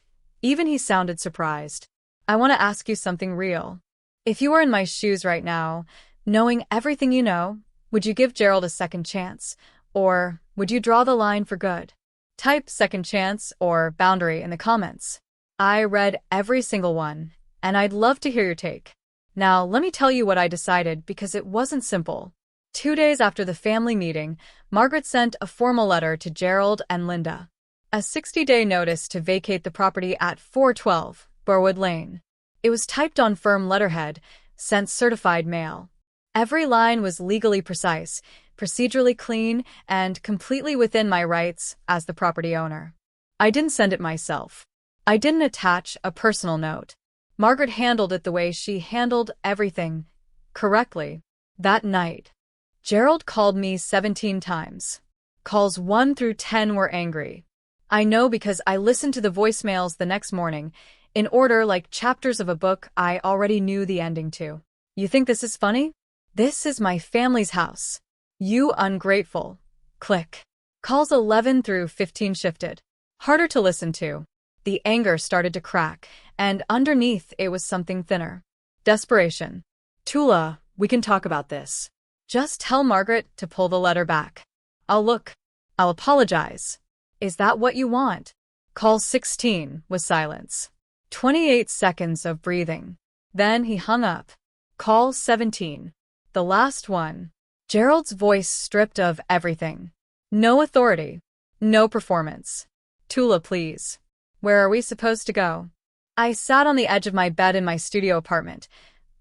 even he sounded surprised. "I want to ask you something real. If you were in my shoes right now, knowing everything you know, would you give Gerald a second chance? Or would you draw the line for good?" Type second chance or boundary in the comments. I read every single one, and I'd love to hear your take. Now, let me tell you what I decided because it wasn't simple. 2 days after the family meeting, Margaret sent a formal letter to Gerald and Linda. A 60-day notice to vacate the property at 412 Burwood Lane. It was typed on firm letterhead, sent certified mail. Every line was legally precise, procedurally clean, and completely within my rights as the property owner. I didn't send it myself. I didn't attach a personal note. Margaret handled it the way she handled everything, correctly. That night, Gerald called me 17 times. Calls 1 through 10 were angry. I know because I listened to the voicemails the next morning, in order like chapters of a book I already knew the ending to. "You think this is funny? This is my family's house. You ungrateful." Click. Calls 11 through 15 shifted. Harder to listen to. The anger started to crack, and underneath it was something thinner. Desperation. "Tula, we can talk about this. Just tell Margaret to pull the letter back. I'll apologize. Is that what you want?" Call 16 was silence. 28 seconds of breathing. Then he hung up. Call 17. The last one. Gerald's voice stripped of everything. No authority. No performance. "Tula, please. Where are we supposed to go?" I sat on the edge of my bed in my studio apartment,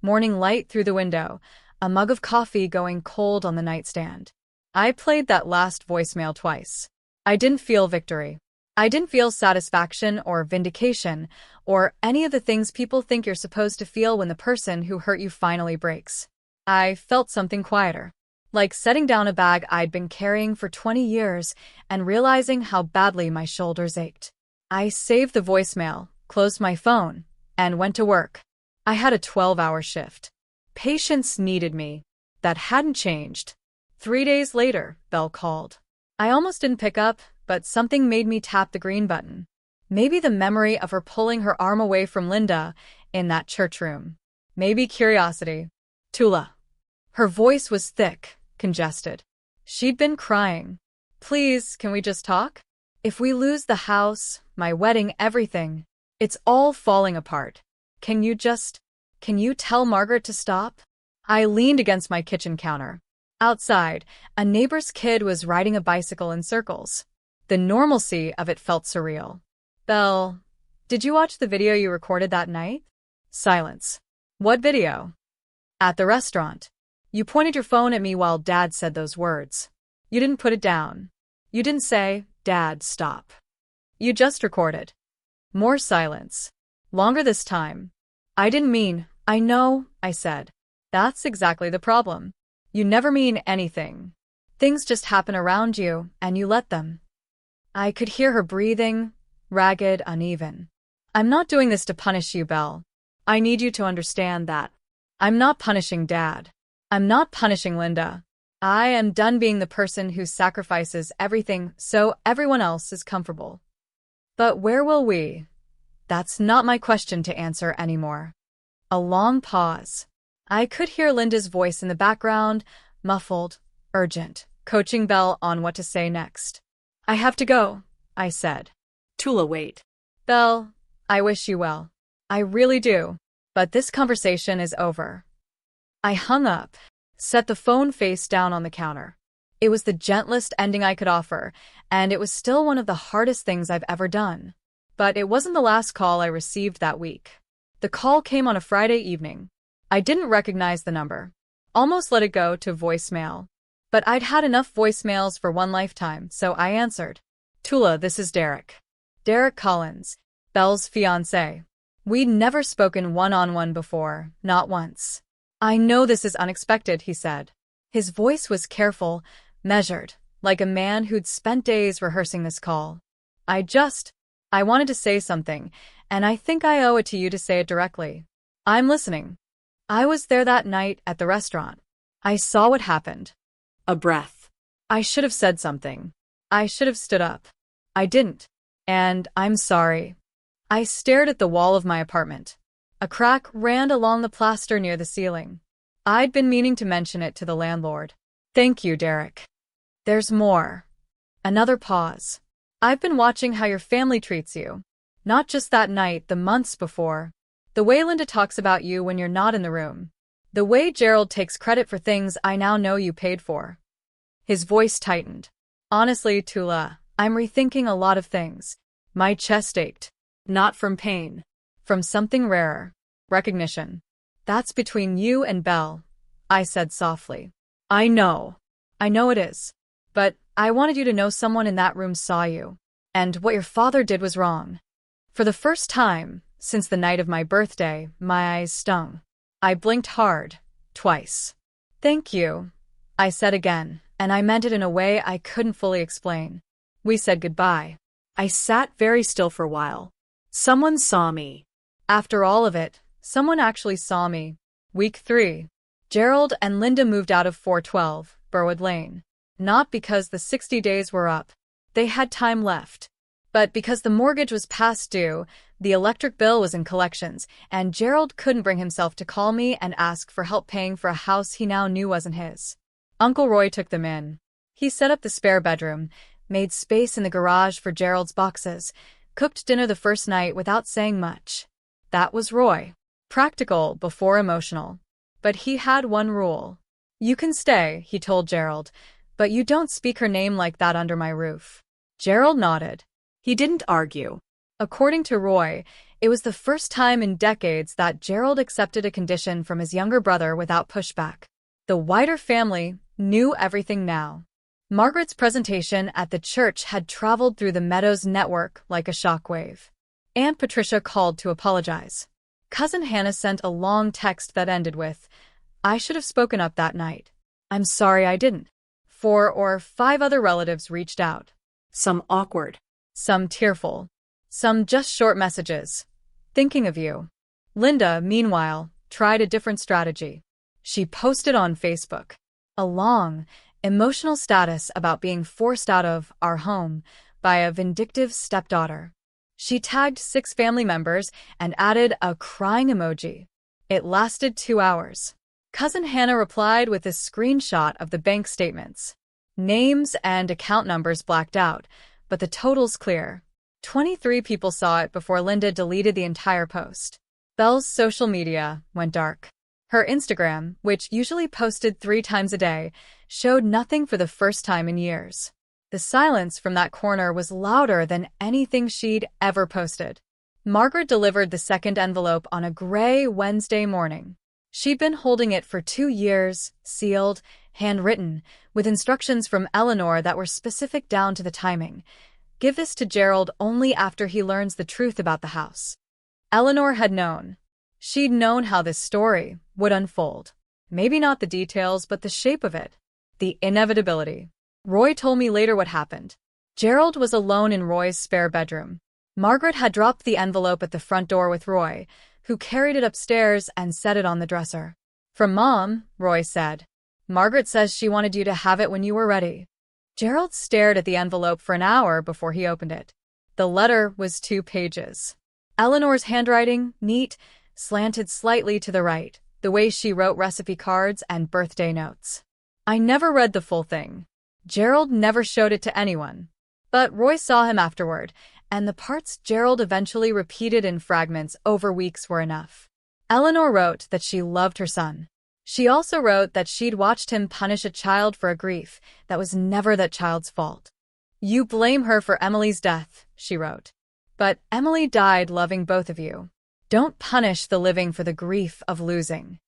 morning light through the window, a mug of coffee going cold on the nightstand. I played that last voicemail twice. I didn't feel victory. I didn't feel satisfaction or vindication or any of the things people think you're supposed to feel when the person who hurt you finally breaks. I felt something quieter. Like setting down a bag I'd been carrying for 20 years and realizing how badly my shoulders ached. I saved the voicemail, closed my phone, and went to work. I had a 12-hour shift. Patients needed me. That hadn't changed. 3 days later, Belle called. I almost didn't pick up, but something made me tap the green button. Maybe the memory of her pulling her arm away from Linda in that church room. Maybe curiosity. "Tula." Her voice was thick, congested. She'd been crying. "Please, can we just talk? If we lose the house, my wedding, everything, it's all falling apart. Can you tell Margaret to stop?" I leaned against my kitchen counter. Outside, a neighbor's kid was riding a bicycle in circles. The normalcy of it felt surreal. "Belle, did you watch the video you recorded that night?" Silence. "What video?" "At the restaurant." You pointed your phone at me while Dad said those words. You didn't put it down. You didn't say, Dad, stop. You just recorded. More silence. Longer this time. I didn't mean, I know, I said. That's exactly the problem. You never mean anything. Things just happen around you, and you let them. I could hear her breathing, ragged, uneven. I'm not doing this to punish you, Belle. I need you to understand that. I'm not punishing Dad. I'm not punishing Linda. I am done being the person who sacrifices everything so everyone else is comfortable. But where will we? That's not my question to answer anymore. A long pause. I could hear Linda's voice in the background, muffled, urgent, coaching Belle on what to say next. I have to go, I said. Tula, wait. Belle, I wish you well. I really do. But this conversation is over. I hung up, set the phone face down on the counter. It was the gentlest ending I could offer, and it was still one of the hardest things I've ever done. But it wasn't the last call I received that week. The call came on a Friday evening. I didn't recognize the number. Almost let it go to voicemail. But I'd had enough voicemails for one lifetime, so I answered. Tula, this is Derek. Derek Collins, Belle's fiancé. We'd never spoken one-on-one before, not once. I know this is unexpected, he said. His voice was careful, measured, like a man who'd spent days rehearsing this call. I wanted to say something, and I think I owe it to you to say it directly. I'm listening. I was there that night at the restaurant. I saw what happened. A breath. I should have said something. I should have stood up. I didn't. And I'm sorry. I stared at the wall of my apartment. A crack ran along the plaster near the ceiling. I'd been meaning to mention it to the landlord. Thank you, Derek. There's more. Another pause. I've been watching how your family treats you. Not just that night, the months before. The way Linda talks about you when you're not in the room. The way Gerald takes credit for things I now know you paid for. His voice tightened. Honestly, Tula, I'm rethinking a lot of things. My chest ached. Not from pain. From something rarer. Recognition. That's between you and Belle, I said softly. I know it is. But I wanted you to know someone in that room saw you. And what your father did was wrong. For the first time, since the night of my birthday, my eyes stung. I blinked hard, twice. Thank you, I said again, and I meant it in a way I couldn't fully explain. We said goodbye. I sat very still for a while. Someone saw me. After all of it, someone actually saw me. Week 3. Gerald and Linda moved out of 412, Burwood Lane. Not because the 60 days were up. They had time left. But because the mortgage was past due, the electric bill was in collections, and Gerald couldn't bring himself to call me and ask for help paying for a house he now knew wasn't his. Uncle Roy took them in. He set up the spare bedroom, made space in the garage for Gerald's boxes, cooked dinner the first night without saying much. That was Roy. Practical before emotional. But he had one rule. You can stay, he told Gerald, but you don't speak her name like that under my roof. Gerald nodded. He didn't argue. According to Roy, it was the first time in decades that Gerald accepted a condition from his younger brother without pushback. The wider family knew everything now. Margaret's presentation at the church had traveled through the Meadows network like a shockwave. Aunt Patricia called to apologize. Cousin Hannah sent a long text that ended with, I should have spoken up that night. I'm sorry I didn't. 4 or 5 other relatives reached out. Some awkward. Some tearful. Some just short messages. Thinking of you. Linda, meanwhile, tried a different strategy. She posted on Facebook a long, emotional status about being forced out of our home by a vindictive stepdaughter. She tagged 6 family members and added a crying emoji. It lasted 2 hours. Cousin Hannah replied with a screenshot of the bank statements. Names and account numbers blacked out, but the total's clear. 23 people saw it before Linda deleted the entire post. Belle's social media went dark. Her Instagram, which usually posted 3 times a day, showed nothing for the first time in years. The silence from that corner was louder than anything she'd ever posted. Margaret delivered the second envelope on a gray Wednesday morning. She'd been holding it for 2 years, sealed, handwritten, with instructions from Eleanor that were specific down to the timing. Give this to Gerald only after he learns the truth about the house. Eleanor had known. She'd known how this story would unfold. Maybe not the details, but the shape of it. The inevitability. Roy told me later what happened. Gerald was alone in Roy's spare bedroom. Margaret had dropped the envelope at the front door with Roy, who carried it upstairs and set it on the dresser. "From Mom," Roy said. "Margaret says she wanted you to have it when you were ready." Gerald stared at the envelope for an hour before he opened it. The letter was 2 pages. Eleanor's handwriting, neat, slanted slightly to the right, the way she wrote recipe cards and birthday notes. I never read the full thing. Gerald never showed it to anyone. But Roy saw him afterward, and the parts Gerald eventually repeated in fragments over weeks were enough. Eleanor wrote that she loved her son. She also wrote that she'd watched him punish a child for a grief that was never that child's fault. "You blame her for Emily's death," she wrote. "But Emily died loving both of you. Don't punish the living for the grief of losing."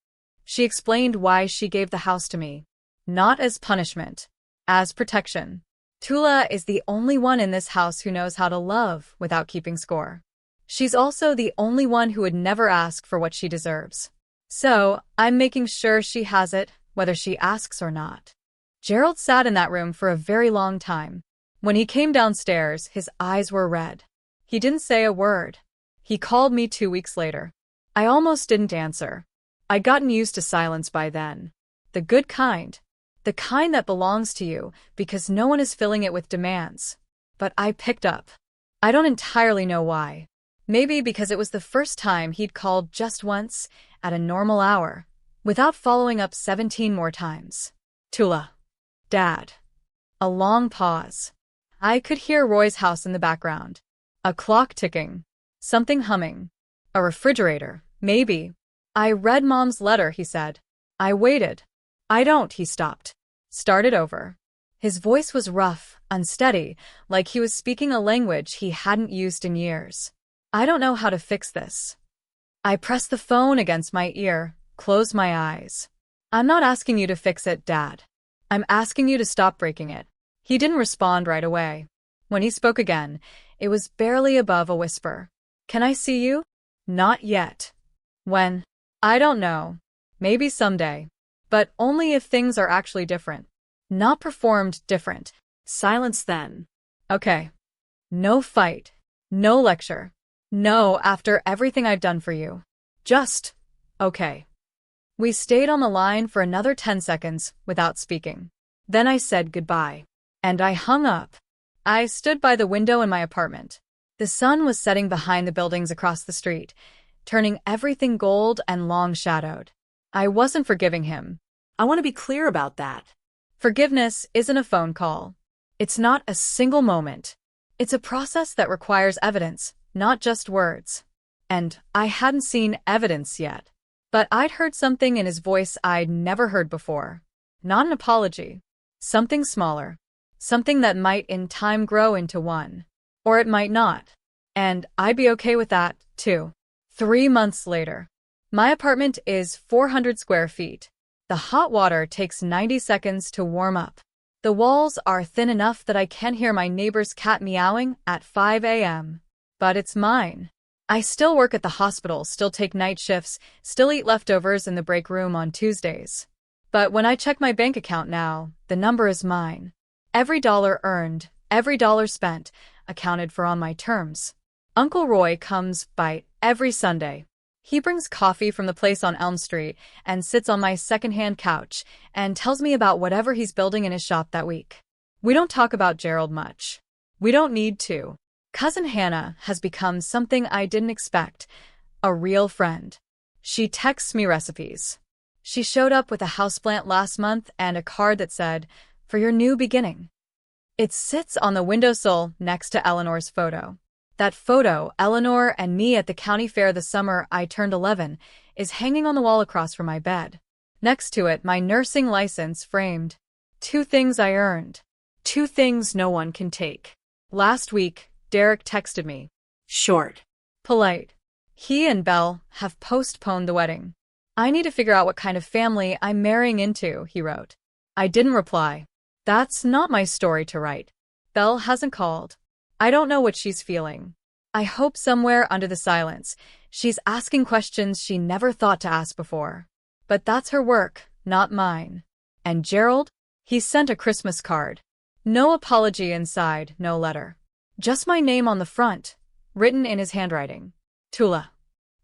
She explained why she gave the house to me. Not as punishment, as protection. Tula is the only one in this house who knows how to love without keeping score. She's also the only one who would never ask for what she deserves. So, I'm making sure she has it, whether she asks or not. Gerald sat in that room for a very long time. When he came downstairs, his eyes were red. He didn't say a word. He called me 2 weeks later. I almost didn't answer. I'd gotten used to silence by then. The good kind. The kind that belongs to you because no one is filling it with demands. But I picked up. I don't entirely know why. Maybe because it was the first time he'd called just once, at a normal hour, without following up 17 more times. "Tula. Dad." A long pause. I could hear Roy's house in the background. A clock ticking. Something humming. A refrigerator, maybe. "I read Mom's letter," he said. I waited. "I don't," he stopped. Started over. His voice was rough, unsteady, like he was speaking a language he hadn't used in years. "I don't know how to fix this." I pressed the phone against my ear, closed my eyes. "I'm not asking you to fix it, Dad. I'm asking you to stop breaking it." He didn't respond right away. When he spoke again, it was barely above a whisper. "Can I see you?" "Not yet." "When?" "I don't know. Maybe someday. But only if things are actually different. Not performed different." Silence then. "Okay. No fight. No lecture. No after everything I've done for you. Just, okay." We stayed on the line for another 10 seconds without speaking. Then I said goodbye. And I hung up. I stood by the window in my apartment. The sun was setting behind the buildings across the street, turning everything gold and long-shadowed. I wasn't forgiving him. I want to be clear about that. Forgiveness isn't a phone call. It's not a single moment. It's a process that requires evidence, not just words. And I hadn't seen evidence yet. But I'd heard something in his voice I'd never heard before. Not an apology. Something smaller. Something that might in time grow into one. Or it might not. And I'd be okay with that, too. 3 months later. My apartment is 400 square feet. The hot water takes 90 seconds to warm up. The walls are thin enough that I can hear my neighbor's cat meowing at 5 a.m. But it's mine. I still work at the hospital, still take night shifts, still eat leftovers in the break room on Tuesdays. But when I check my bank account now, the number is mine. Every dollar earned, every dollar spent, accounted for on my terms. Uncle Roy comes by every Sunday. He brings coffee from the place on Elm Street and sits on my secondhand couch and tells me about whatever he's building in his shop that week. We don't talk about Gerald much. We don't need to. Cousin Hannah has become something I didn't expect, a real friend. She texts me recipes. She showed up with a houseplant last month and a card that said, "For your new beginning." It sits on the windowsill next to Eleanor's photo. That photo, Eleanor and me at the county fair the summer I turned 11, is hanging on the wall across from my bed. Next to it, my nursing license framed. 2 things I earned. 2 things no one can take. Last week, Derek texted me. Short. Polite. He and Belle have postponed the wedding. I need to figure out what kind of family I'm marrying into, he wrote. I didn't reply. That's not my story to write. Belle hasn't called. I don't know what she's feeling. I hope somewhere under the silence, she's asking questions she never thought to ask before. But that's her work, not mine. And Gerald? He sent a Christmas card. No apology inside, no letter. Just my name on the front, written in his handwriting. Tula.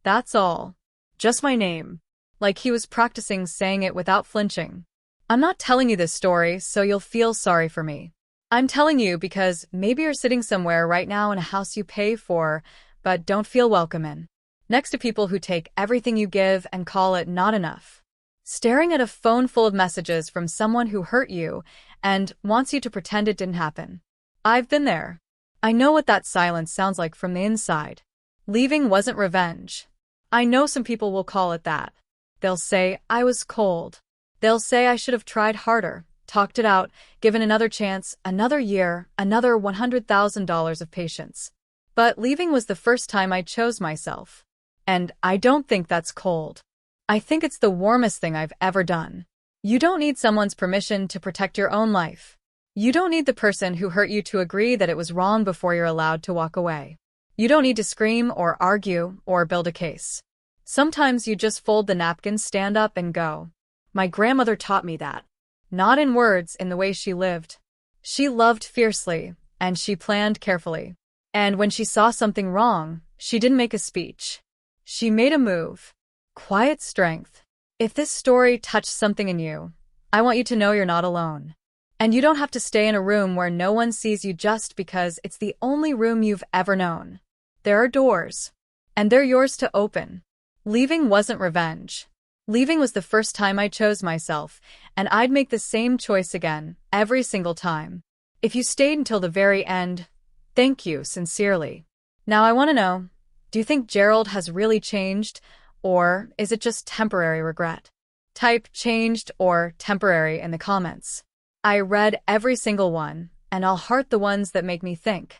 That's all. Just my name. Like he was practicing saying it without flinching. I'm not telling you this story so you'll feel sorry for me. I'm telling you because maybe you're sitting somewhere right now in a house you pay for, but don't feel welcome in. Next to people who take everything you give and call it not enough. Staring at a phone full of messages from someone who hurt you and wants you to pretend it didn't happen. I've been there. I know what that silence sounds like from the inside. Leaving wasn't revenge. I know some people will call it that. They'll say I was cold. They'll say I should have tried harder, talked it out, given another chance, another year, another $100,000 of patience. But leaving was the first time I chose myself. And I don't think that's cold. I think it's the warmest thing I've ever done. You don't need someone's permission to protect your own life. You don't need the person who hurt you to agree that it was wrong before you're allowed to walk away. You don't need to scream or argue or build a case. Sometimes you just fold the napkins, stand up, and go. My grandmother taught me that. Not in words, in the way she lived. She loved fiercely, and she planned carefully. And when she saw something wrong, she didn't make a speech. She made a move. Quiet strength. If this story touched something in you, I want you to know you're not alone. And you don't have to stay in a room where no one sees you just because it's the only room you've ever known. There are doors. And they're yours to open. Leaving wasn't revenge. Leaving was the first time I chose myself, and I'd make the same choice again, every single time. If you stayed until the very end, thank you sincerely. Now I want to know, do you think Gerald has really changed, or is it just temporary regret? Type changed or temporary in the comments. I read every single one, and I'll heart the ones that make me think.